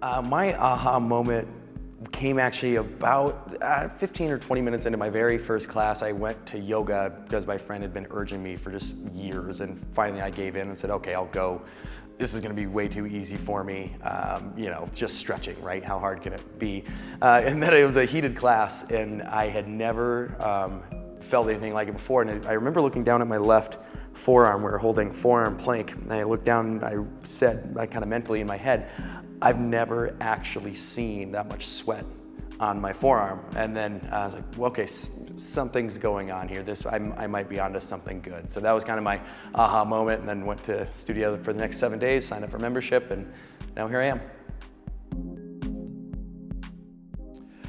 My aha moment came actually about 15 or 20 minutes into my very first class. I went to yoga because my friend had been urging me for just years, and finally I gave in and said, okay, I'll go. This is gonna be way too easy for me. It's just stretching, right? How hard can it be? And then it was a heated class, and I had never felt anything like it before. And I remember looking down at my left forearm. We were holding forearm plank, and I looked down and I said, kind of mentally in my head, I've never actually seen that much sweat on my forearm. And then I was like, well, okay, something's going on here. I might be onto something good. So that was kind of my aha moment, and then went to studio for the next 7 days, signed up for membership, and now here I am.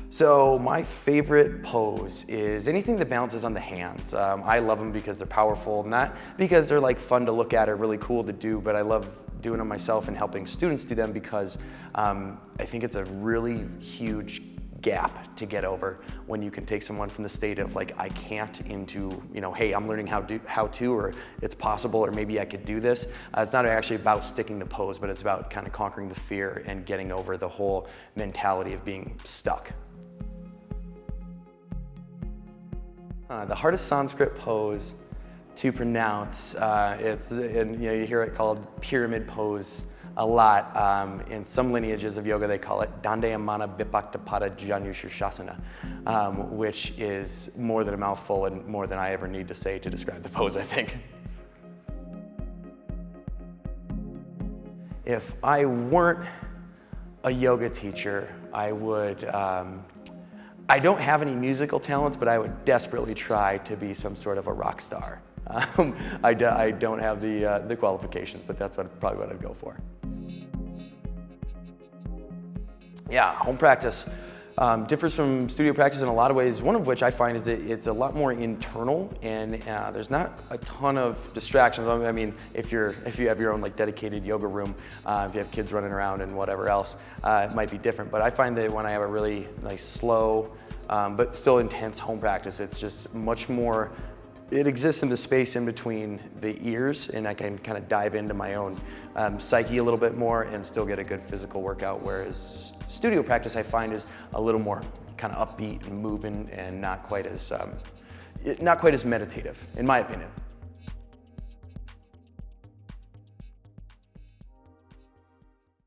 So my favorite pose is anything that balances on the hands. I love them because they're powerful, not because they're like fun to look at or really cool to do, but I love doing them myself and helping students do them because I think it's a really huge gap to get over when you can take someone from the state of like, I can't, into, hey, I'm learning how to, or it's possible, or maybe I could do this. It's not actually about sticking to pose, but it's about kind of conquering the fear and getting over the whole mentality of being stuck. The hardest Sanskrit pose to pronounce, you hear it called pyramid pose a lot. In some lineages of yoga, they call it Dandayamana Vipaktapada Janushirshasana, which is more than a mouthful and more than I ever need to say to describe the pose, I think. If I weren't a yoga teacher, I would, I don't have any musical talents, but I would desperately try to be some sort of a rock star. I don't have the qualifications, but that's probably what I'd go for. Yeah, home practice differs from studio practice in a lot of ways, one of which I find is that it's a lot more internal, and there's not a ton of distractions. I mean, if you have your own like dedicated yoga room, if you have kids running around and whatever else, it might be different. But I find that when I have a really nice, slow, but still intense home practice, it's just much more, it exists in the space in between the ears, and I can kind of dive into my own psyche a little bit more and still get a good physical workout, whereas studio practice I find is a little more kind of upbeat and moving and not quite as meditative, in my opinion.